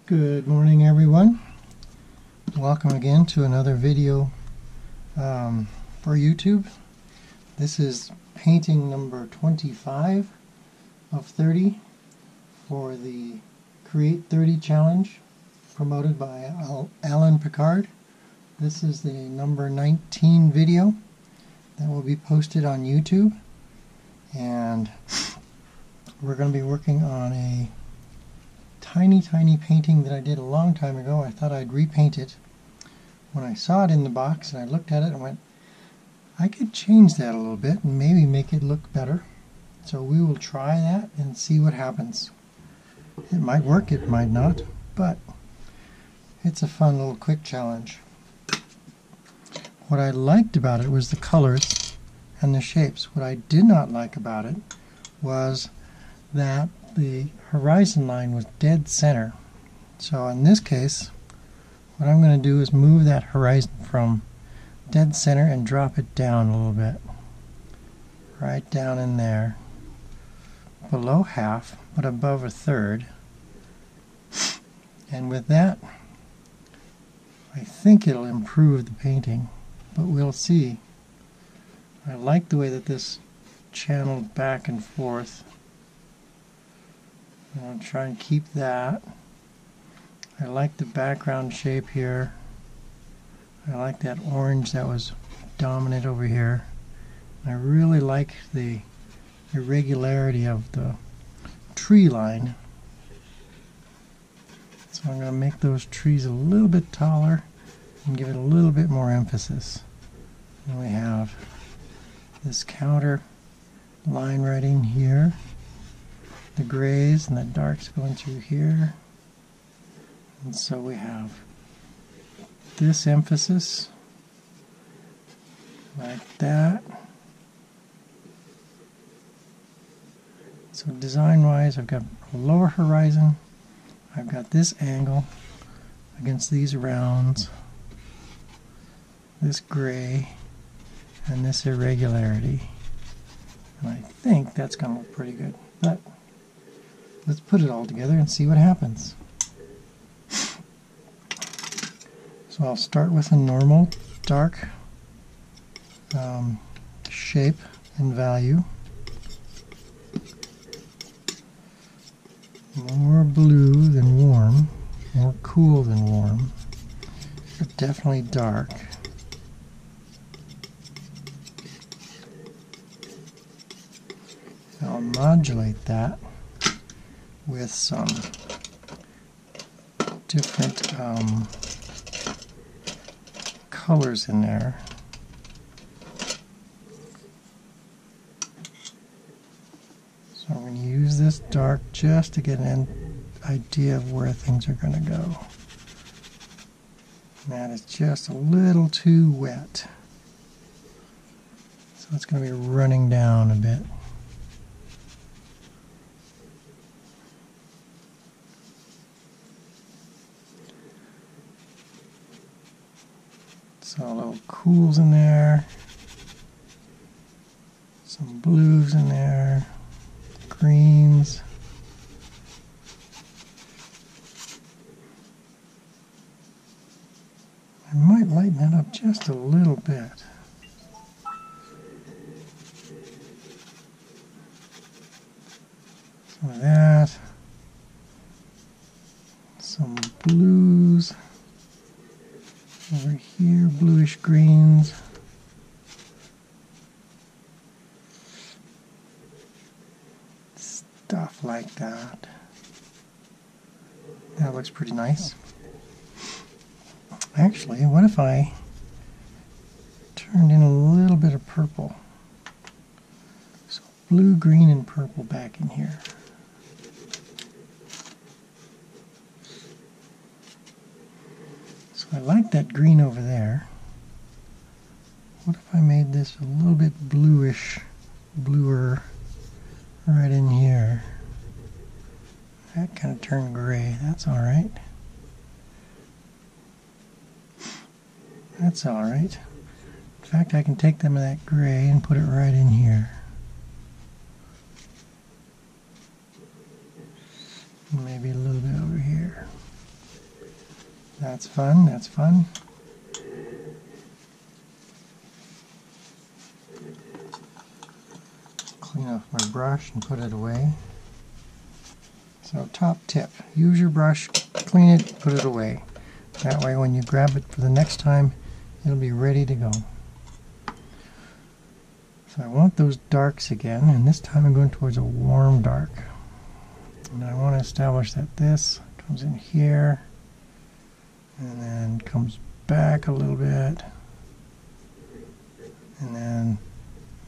Good morning, everyone. Welcome again to another video for YouTube. This is painting number 25 of 30 for the Create 30 challenge promoted by Alan Picard. This is the number 19 video that will be posted on YouTube, and we're going to be working on a tiny painting that I did a long time ago. I thought I'd repaint it. When I saw it in the box and I looked at it and went, I could change that a little bit and maybe make it look better. So we will try that and see what happens. It might work, it might not, but it's a fun little quick challenge. What I liked about it was the colors and the shapes. What I did not like about it was that the horizon line was dead center. So in this case, what I'm going to do is move that horizon from dead center and drop it down a little bit. Right down in there. Below half, but above a third. And with that, I think it'll improve the painting, but we'll see. I like the way that this channeled back and forth. I'll try and keep that. I like the background shape here. I like that orange that was dominant over here. I really like the irregularity of the tree line. So I'm going to make those trees a little bit taller and give it a little bit more emphasis. And we have this counter line right in here. The grays and the darks going through here. And so we have this emphasis like that. So design wise, I've got a lower horizon, I've got this angle against these rounds, this gray, and this irregularity. And I think that's going to look pretty good. But let's put it all together and see what happens. So I'll start with a normal dark shape and value. More blue than warm, more cool than warm, but definitely dark. I'll modulate that with some different colors in there. So I'm going to use this dark just to get an idea of where things are going to go. And that is just a little too wet. So it's going to be running down a bit. So a little cools in there, some blues in there, greens. I might lighten that up just a little bit. So that, some blues. Over here, bluish greens. Stuff like that. That looks pretty nice. Actually, what if I turned in a little bit of purple? So blue, green, and purple back in here. So I like that green over there. What if I made this a little bit bluish, bluer right in here? That kind of turned gray. That's all right. That's all right. In fact, I can take them of that gray and put it right in here. Maybe a little bit over here. That's fun, that's fun. Clean off my brush and put it away. So top tip, use your brush, clean it, put it away. That way when you grab it for the next time, it'll be ready to go. So I want those darks again, and this time I'm going towards a warm dark. And I want to establish that this comes in here, and then comes back a little bit, and then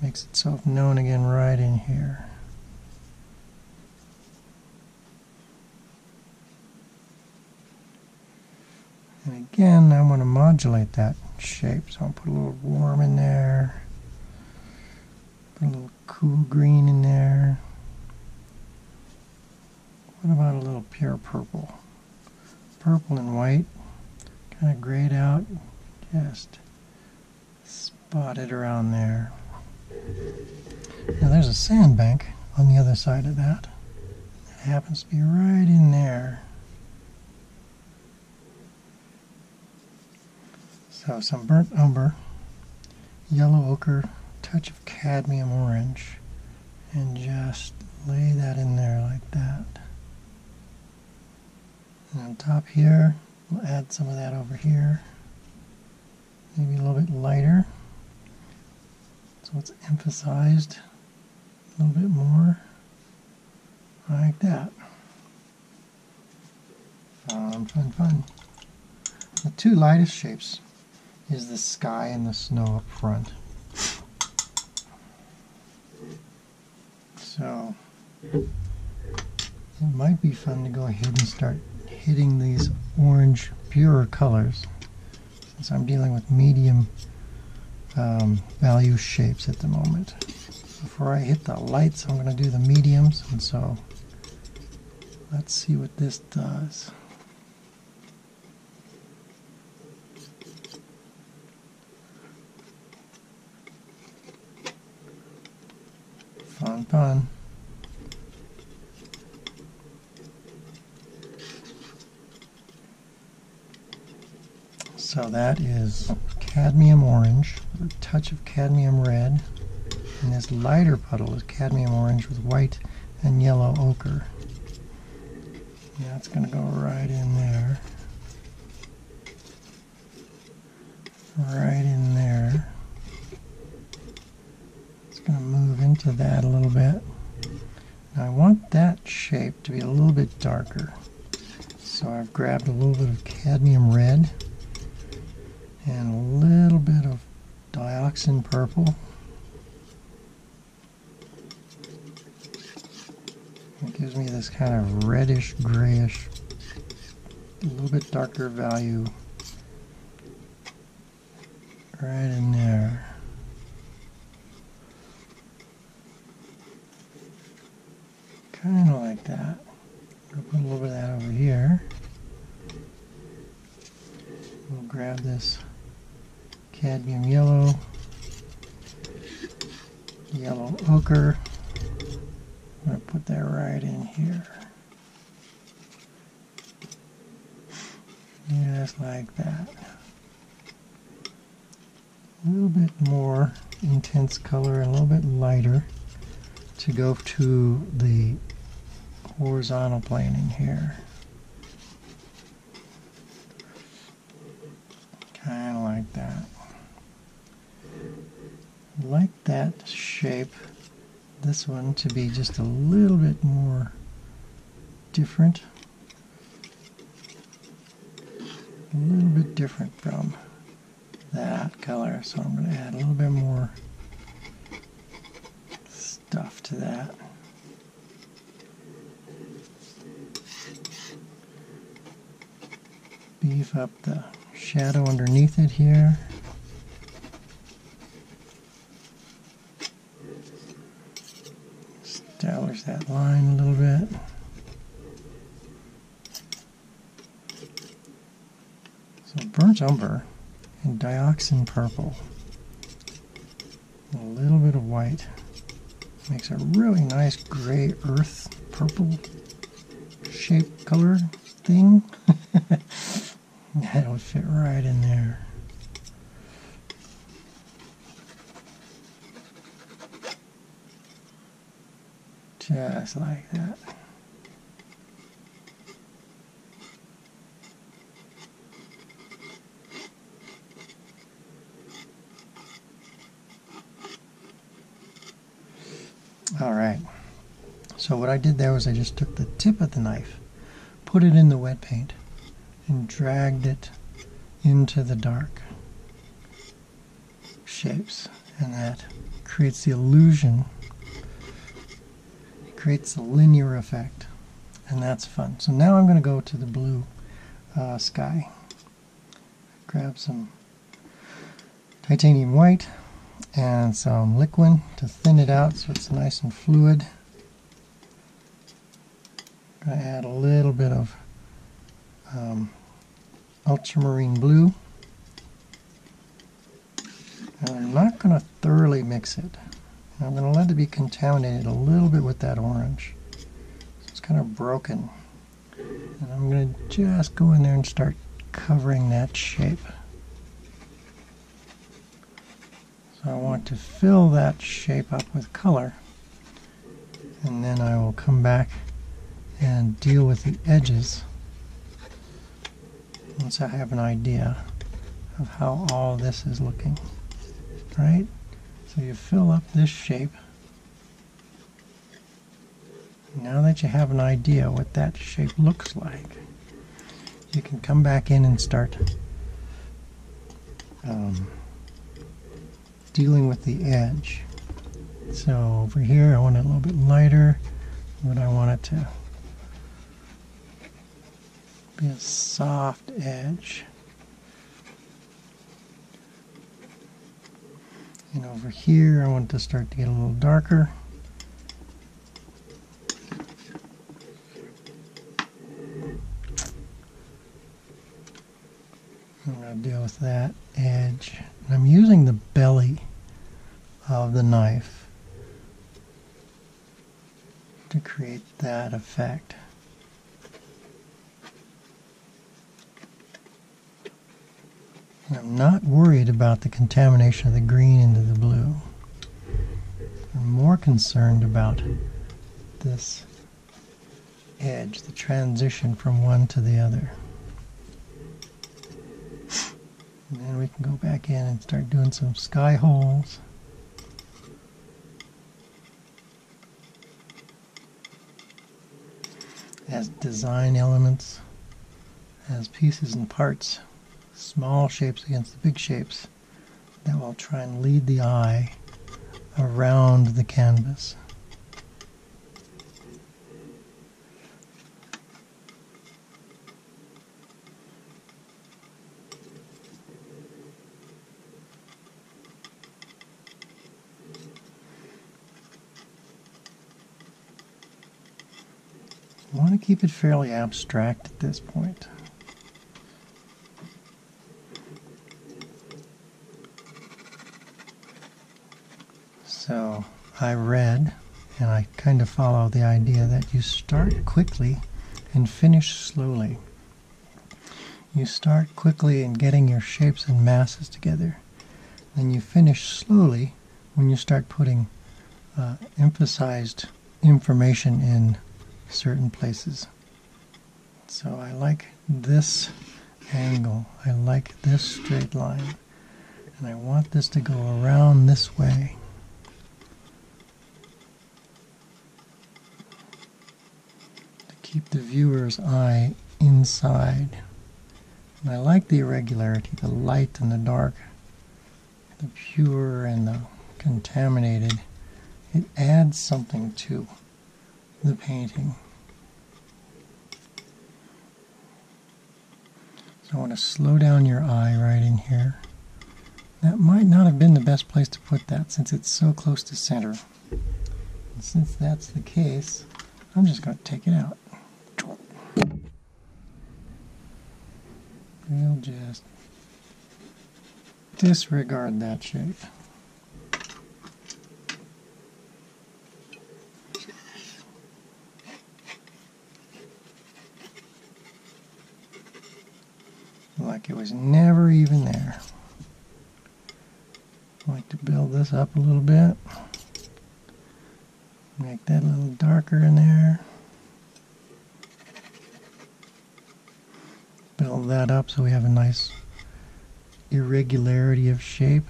makes itself known again right in here. And again, I want to modulate that shape, so I'll put a little warm in there, put a little cool green in there. What about a little pure purple? Purple and white, kind of grayed out, just spot it around there. Now there's a sandbank on the other side of that. It happens to be right in there. So some burnt umber, yellow ochre, touch of cadmium orange, and just lay that in there like that. And on top here, we'll add some of that over here. Maybe a little bit lighter, so it's emphasized a little bit more, like that. Fun, fun, fun. The two lightest shapes is the sky and the snow up front. So it might be fun to go ahead and start hitting these orange purer colors, since I'm dealing with medium value shapes at the moment. Before I hit the lights, I'm going to do the mediums, and so let's see what this does. Fun, fun. So that is cadmium orange with a touch of cadmium red, and this lighter puddle is cadmium orange with white and yellow ochre. Yeah, it's going to go right in there. Right in there. It's going to move into that a little bit. Now I want that shape to be a little bit darker. So I've grabbed a little bit of cadmium red and a little bit of dioxin purple. It gives me this kind of reddish, grayish, a little bit darker value right in there. Kind of like that. I'll put a little bit of that over here. We'll grab this cadmium yellow, yellow ochre. I'm going to put that right in here. Just like that. A little bit more intense color and a little bit lighter to go to the horizontal plane in here. Kind of like that. Like that shape, this one to be just a little bit more different. A little bit different from that color, so I'm going to add a little bit more stuff to that. Beef up the shadow underneath it here. Establish that line a little bit. So burnt umber and dioxin purple. A little bit of white. Makes a really nice gray earth purple shape color thing. That'll fit right in there. Just like that. All right. So what I did there was I just took the tip of the knife, put it in the wet paint, and dragged it into the dark shapes. And that creates the illusion, it creates a linear effect. And that's fun. So now I'm going to go to the blue sky. Grab some titanium white and some liquid to thin it out so it's nice and fluid. I'm going to add a little bit of ultramarine blue. And I'm not going to thoroughly mix it. I'm going to let it be contaminated a little bit with that orange. It's kind of broken. And I'm going to just go in there and start covering that shape. So I want to fill that shape up with color. And then I will come back and deal with the edges once I have an idea of how all this is looking. Right? So you fill up this shape. Now that you have an idea what that shape looks like, you can come back in and start dealing with the edge. So over here I want it a little bit lighter, but I want it to be a soft edge. And over here I want it to start to get a little darker. I'm going to deal with that edge. And I'm using the belly of the knife to create that effect. And I'm not worried about the contamination of the green into the blue. I'm more concerned about this edge, the transition from one to the other. And then we can go back in and start doing some sky holes. As design elements, as pieces and parts, small shapes against the big shapes that will try and lead the eye around the canvas. I want to keep it fairly abstract at this point. So I read, and I kind of follow the idea that you start quickly and finish slowly. You start quickly in getting your shapes and masses together. Then you finish slowly when you start putting emphasized information in certain places. So I like this angle. I like this straight line. And I want this to go around this way. To keep the viewer's eye inside. And I like the irregularity, the light and the dark, the pure and the contaminated. It adds something to the painting. So I want to slow down your eye right in here. That might not have been the best place to put that since it's so close to center. And since that's the case, I'm just going to take it out. We'll just disregard that shape. like it was never even there. I like to build this up a little bit. Make that a little darker in there. Build that up so we have a nice irregularity of shape.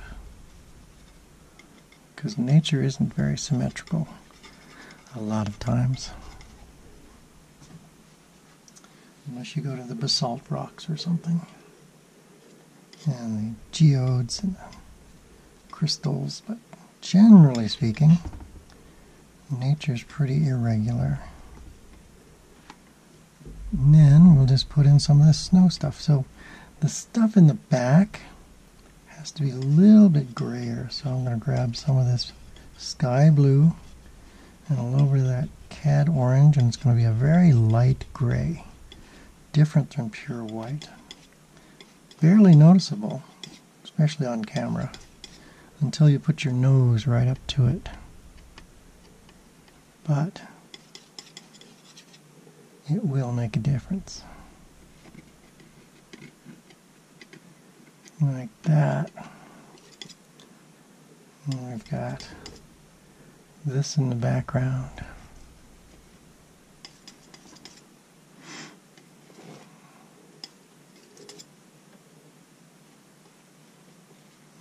Because nature isn't very symmetrical a lot of times. Unless you go to the basalt rocks or something. And the geodes and the crystals, but generally speaking, nature's pretty irregular. And then we'll just put in some of the snow stuff. So the stuff in the back has to be a little bit grayer. So I'm going to grab some of this sky blue and I'll over that cad orange, and it's going to be a very light gray, different than pure white. Barely noticeable, especially on camera, until you put your nose right up to it. But it will make a difference. Like that. And we've got this in the background.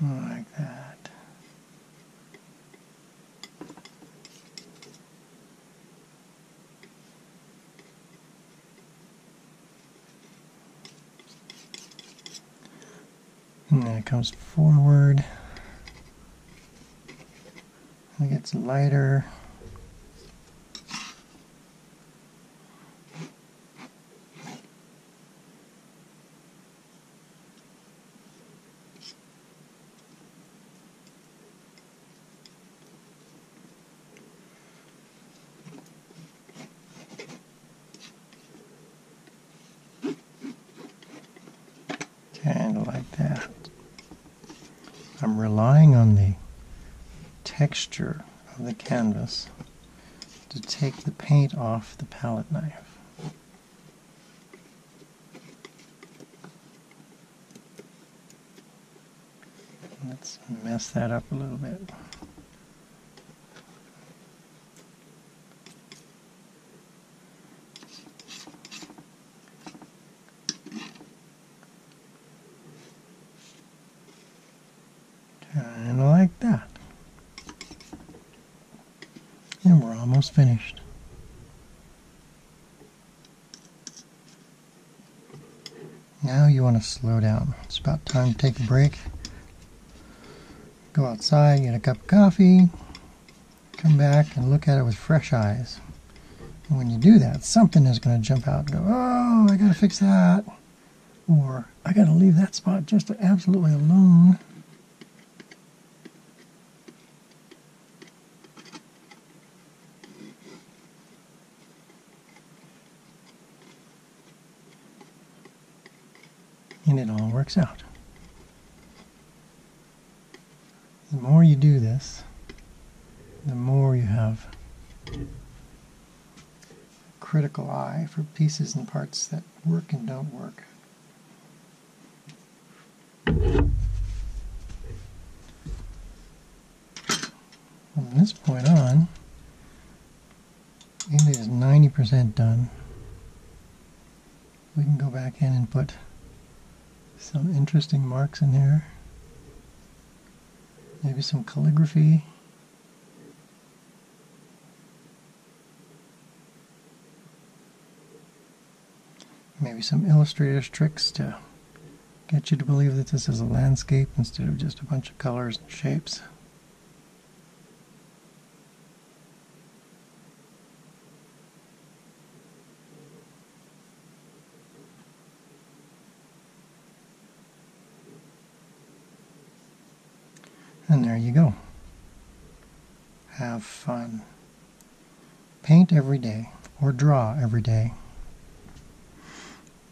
Like that. And then it comes forward. It gets lighter. Kind of like that. I'm relying on the texture of the canvas to take the paint off the palette knife. Let's mess that up a little bit. Kind of like that. And we're almost finished. Now you want to slow down. It's about time to take a break. Go outside, get a cup of coffee, come back and look at it with fresh eyes. And when you do that, something is going to jump out and go, oh, I got to fix that. Or I got to leave that spot just absolutely alone. And it all works out. The more you do this, the more you have a critical eye for pieces and parts that work and don't work. From this point on, it is 90% done. We can go back in and put some interesting marks in here. Maybe some calligraphy. Maybe some illustrator's tricks to get you to believe that this is a landscape instead of just a bunch of colors and shapes. And there you go. Have fun. Paint every day, or draw every day.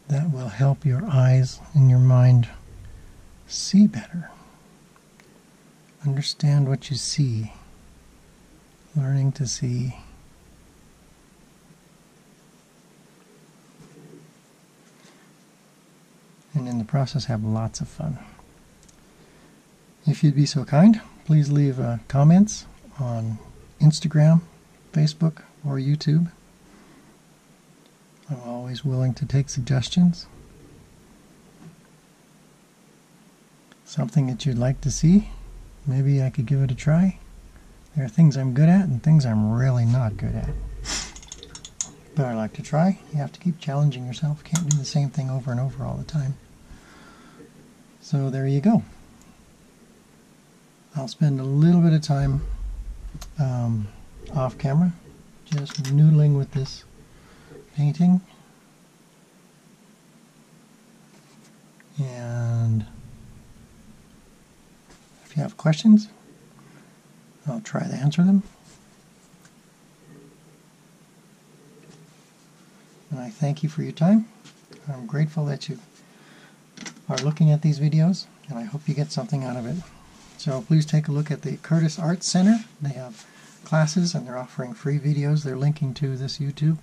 That will help your eyes and your mind see better. Understand what you see. Learning to see. And and in the process have lots of fun. If you'd be so kind, please leave comments on Instagram, Facebook, or YouTube. I'm always willing to take suggestions. Something that you'd like to see, maybe I could give it a try. There are things I'm good at and things I'm really not good at. But I like to try. You have to keep challenging yourself. You can't do the same thing over and over all the time. So there you go. I'll spend a little bit of time off camera just noodling with this painting. And if you have questions, I'll try to answer them. And I thank you for your time. I'm grateful that you are looking at these videos, and I hope you get something out of it. So please take a look at the Curtis Arts Center. They have classes and they're offering free videos they're linking to this YouTube.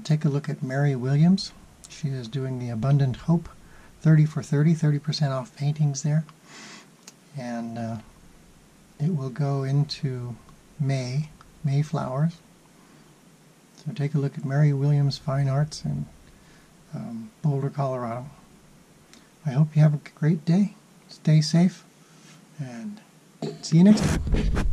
Take a look at Mary Williams. She is doing the Abundant Hope 30 for 30, 30% off paintings there. And it will go into May Flowers. So take a look at Mary Williams Fine Arts in Boulder, Colorado. I hope you have a great day. Stay safe and see you next time.